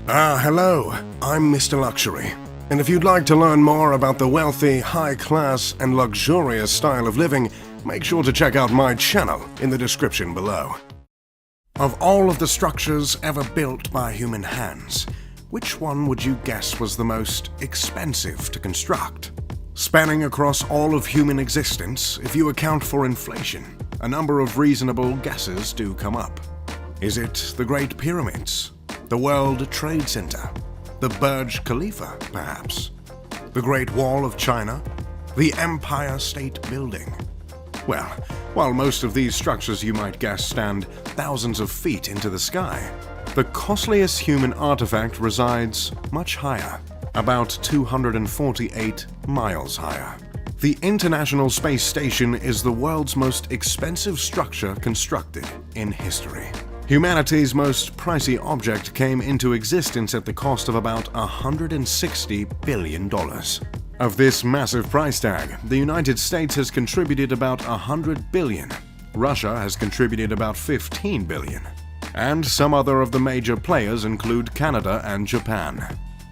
Hello, I'm Mr. Luxury, and if you'd like to learn more about the wealthy, high-class, and luxurious style of living, make sure to check out my channel in the description below. Of all of the structures ever built by human hands, which one would you guess was the most expensive to construct? Spanning across all of human existence, if you account for inflation, a number of reasonable guesses do come up. Is it the Great Pyramids? The World Trade Center? The Burj Khalifa, perhaps? The Great Wall of China? The Empire State Building? Well, while most of these structures you might guess stand thousands of feet into the sky, the costliest human artifact resides much higher, about 248 miles higher. The International Space Station is the world's most expensive structure constructed in history. Humanity's most pricey object came into existence at the cost of about $160 billion. Of this massive price tag, the United States has contributed about $100 billion, Russia has contributed about $15 billion, and some other of the major players include Canada and Japan.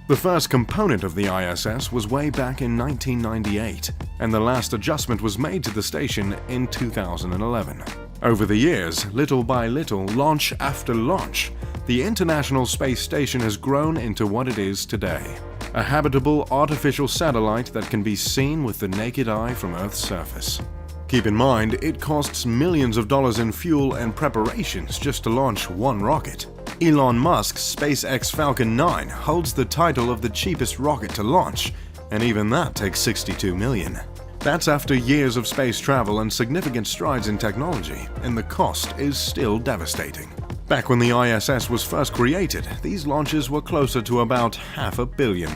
The first component of the ISS was way back in 1998, and the last adjustment was made to the station in 2011. Over the years, little by little, launch after launch, the International Space Station has grown into what it is today. A habitable artificial satellite that can be seen with the naked eye from Earth's surface. Keep in mind, it costs millions of dollars in fuel and preparations just to launch one rocket. Elon Musk's SpaceX Falcon 9 holds the title of the cheapest rocket to launch, and even that takes $62 million. That's after years of space travel and significant strides in technology, and the cost is still devastating. Back when the ISS was first created, these launches were closer to about $500 million.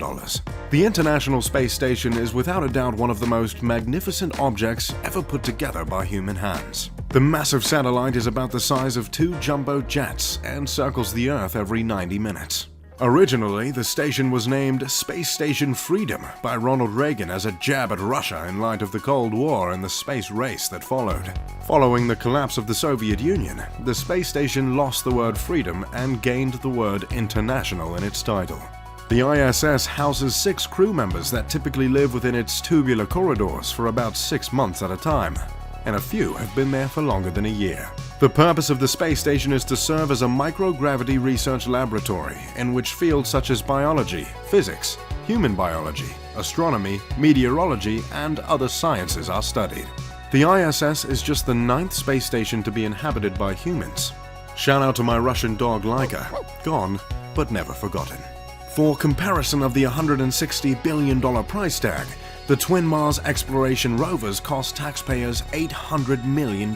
The International Space Station is without a doubt one of the most magnificent objects ever put together by human hands. The massive satellite is about the size of 2 jumbo jets and circles the Earth every 90 minutes. Originally, the station was named Space Station Freedom by Ronald Reagan as a jab at Russia in light of the Cold War and the space race that followed. Following the collapse of the Soviet Union, the space station lost the word freedom and gained the word international in its title. The ISS houses 6 crew members that typically live within its tubular corridors for about 6 months at a time, and a few have been there for longer than a year. The purpose of the space station is to serve as a microgravity research laboratory in which fields such as biology, physics, human biology, astronomy, meteorology, and other sciences are studied. The ISS is just the 9th space station to be inhabited by humans. Shout out to my Russian dog Laika, gone but never forgotten. For comparison of the $160 billion price tag, the twin Mars exploration rovers cost taxpayers $800 million,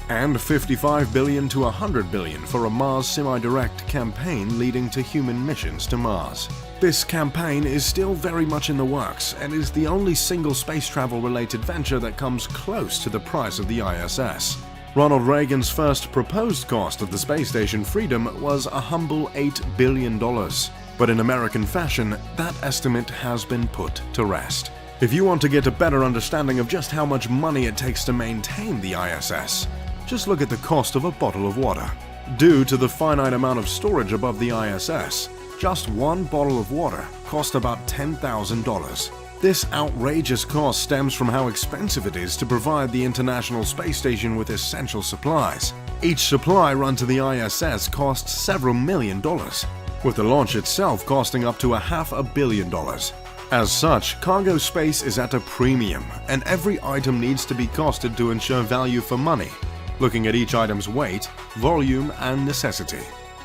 and $55 billion to $100 billion for a Mars semi-direct campaign leading to human missions to Mars. This campaign is still very much in the works and is the only single space travel-related venture that comes close to the price of the ISS. Ronald Reagan's first proposed cost of the space station Freedom was a humble $8 billion, but in American fashion, that estimate has been put to rest. If you want to get a better understanding of just how much money it takes to maintain the ISS, just look at the cost of a bottle of water. Due to the finite amount of storage above the ISS, just one bottle of water costs about $10,000. This outrageous cost stems from how expensive it is to provide the International Space Station with essential supplies. Each supply run to the ISS costs several million dollars, with the launch itself costing up to $500 million. As such, cargo space is at a premium, and every item needs to be costed to ensure value for money, looking at each item's weight, volume, and necessity.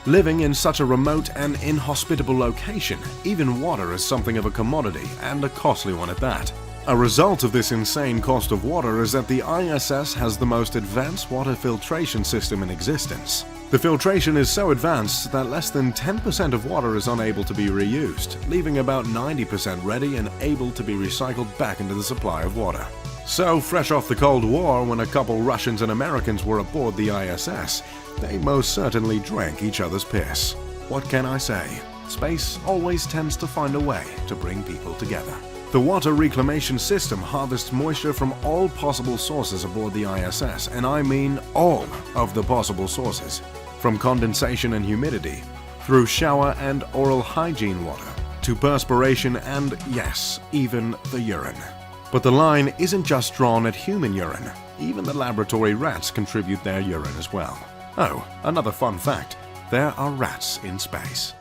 Living in such a remote and inhospitable location, even water is something of a commodity, and a costly one at that. A result of this insane cost of water is that the ISS has the most advanced water filtration system in existence. The filtration is so advanced that less than 10% of water is unable to be reused, leaving about 90% ready and able to be recycled back into the supply of water. So, fresh off the Cold War, when a couple Russians and Americans were aboard the ISS, they most certainly drank each other's piss. What can I say? Space always tends to find a way to bring people together. The water reclamation system harvests moisture from all possible sources aboard the ISS, and I mean all of the possible sources. From condensation and humidity, through shower and oral hygiene water, to perspiration and, yes, even the urine. But the line isn't just drawn at human urine. Even the laboratory rats contribute their urine as well. Oh, another fun fact, there are rats in space.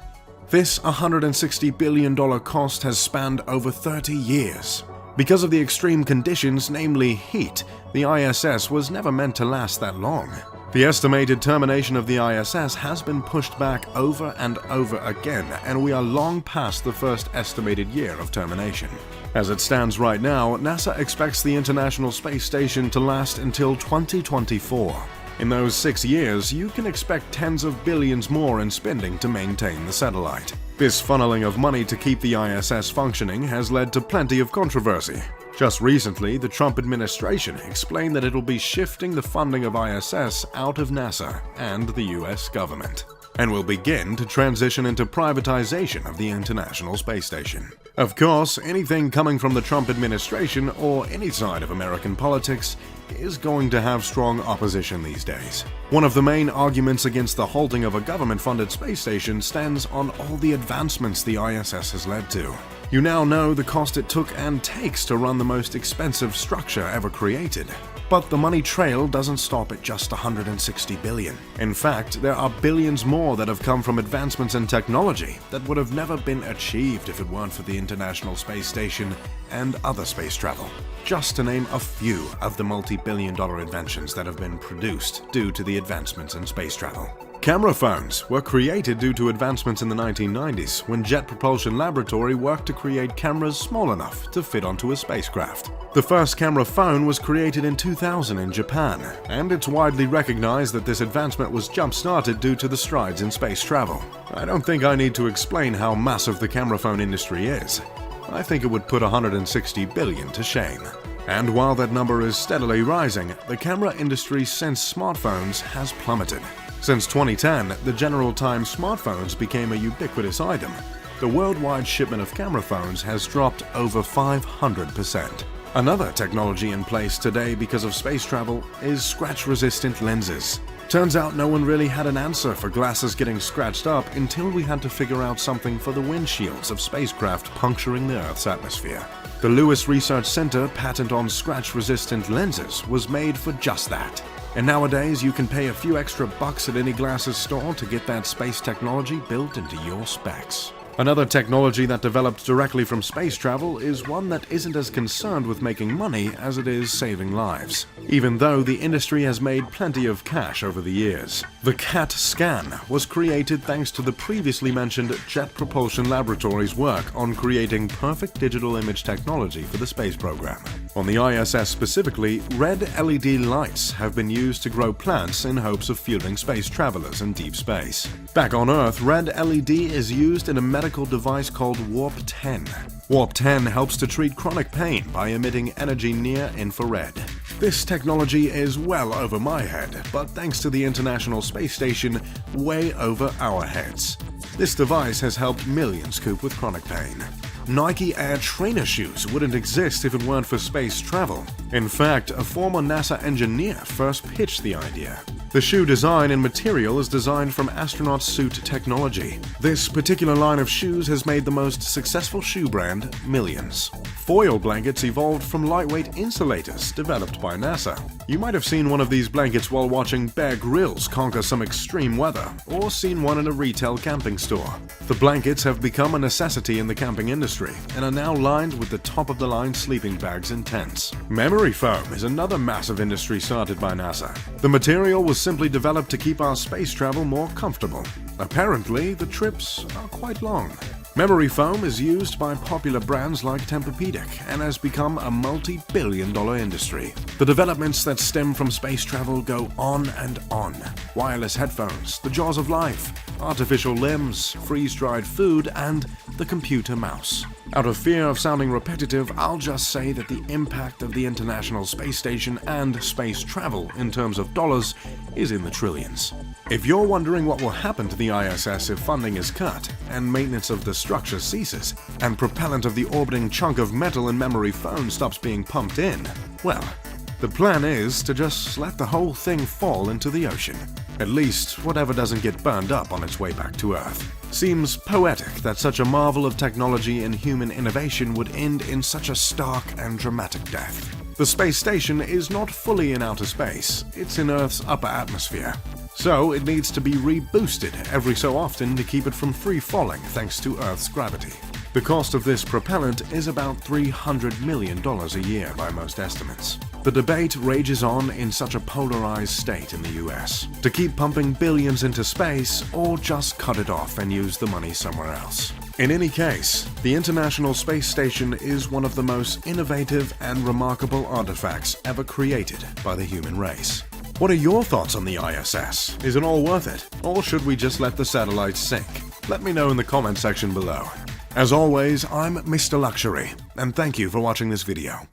This $160 billion cost has spanned over 30 years. Because of the extreme conditions, namely heat, the ISS was never meant to last that long. The estimated termination of the ISS has been pushed back over and over again, and we are long past the first estimated year of termination. As it stands right now, NASA expects the International Space Station to last until 2024. In those 6 years, you can expect tens of billions more in spending to maintain the satellite. This funneling of money to keep the ISS functioning has led to plenty of controversy. Just recently, the Trump administration explained that it will be shifting the funding of ISS out of NASA and the US government, and will begin to transition into privatization of the International Space Station. Of course, anything coming from the Trump administration or any side of American politics is going to have strong opposition these days. One of the main arguments against the halting of a government-funded space station stands on all the advancements the ISS has led to. You now know the cost it took and takes to run the most expensive structure ever created. But the money trail doesn't stop at just $160 billion. In fact, there are billions more that have come from advancements in technology that would have never been achieved if it weren't for the International Space Station and other space travel. Just to name a few of the multi-billion-dollar inventions that have been produced due to the advancements in space travel. Camera phones were created due to advancements in the 1990s when Jet Propulsion Laboratory worked to create cameras small enough to fit onto a spacecraft. The first camera phone was created in 2000 in Japan, and it's widely recognized that this advancement was jump-started due to the strides in space travel. I don't think I need to explain how massive the camera phone industry is. I think it would put $160 billion to shame. And while that number is steadily rising, the camera industry since smartphones has plummeted. Since 2010, the general time smartphones became a ubiquitous item. The worldwide shipment of camera phones has dropped over 500%. Another technology in place today because of space travel is scratch-resistant lenses. Turns out no one really had an answer for glasses getting scratched up until we had to figure out something for the windshields of spacecraft puncturing the Earth's atmosphere. The Lewis Research Center patent on scratch-resistant lenses was made for just that. And nowadays, you can pay a few extra bucks at any glasses store to get that space technology built into your specs. Another technology that developed directly from space travel is one that isn't as concerned with making money as it is saving lives, even though the industry has made plenty of cash over the years. The CAT scan was created thanks to the previously mentioned Jet Propulsion Laboratory's work on creating perfect digital image technology for the space program. On the ISS specifically, red LED lights have been used to grow plants in hopes of fueling space travelers in deep space. Back on Earth, red LED is used in a medical device called Warp 10. Warp 10 helps to treat chronic pain by emitting energy near infrared. This technology is well over my head, but thanks to the International Space Station, way over our heads. This device has helped millions cope with chronic pain. Nike Air trainer shoes wouldn't exist if it weren't for space travel. In fact, a former NASA engineer first pitched the idea. The shoe design and material is designed from astronaut suit technology. This particular line of shoes has made the most successful shoe brand millions. Foil blankets evolved from lightweight insulators developed by NASA. You might have seen one of these blankets while watching Bear Grylls conquer some extreme weather, or seen one in a retail camping store. The blankets have become a necessity in the camping industry and are now lined with the top-of-the-line sleeping bags and tents. Memory foam is another massive industry started by NASA. The material was simply developed to keep our space travel more comfortable. Apparently, the trips are quite long. Memory foam is used by popular brands like Temperpedic and has become a multi-billion-dollar industry. The developments that stem from space travel go on and on. Wireless headphones, the jaws of life, artificial limbs, freeze-dried food, and the computer mouse. Out of fear of sounding repetitive, I'll just say that the impact of the International Space Station and space travel in terms of dollars is in the trillions. If you're wondering what will happen to the ISS if funding is cut, and maintenance of the structure ceases, and propellant of the orbiting chunk of metal in memory foam stops being pumped in, well, The plan is to just let the whole thing fall into the ocean. At least, whatever doesn't get burned up on its way back to Earth. Seems poetic that such a marvel of technology and human innovation would end in such a stark and dramatic death. The space station is not fully in outer space, it's in Earth's upper atmosphere. So it needs to be reboosted every so often to keep it from free falling thanks to Earth's gravity. The cost of this propellant is about $300 million a year by most estimates. The debate rages on in such a polarized state in the US. To keep pumping billions into space or just cut it off and use the money somewhere else. In any case, the International Space Station is one of the most innovative and remarkable artifacts ever created by the human race. What are your thoughts on the ISS? Is it all worth it? Or should we just let the satellites sink? Let me know in the comment section below. As always, I'm Mr. Luxury, and thank you for watching this video.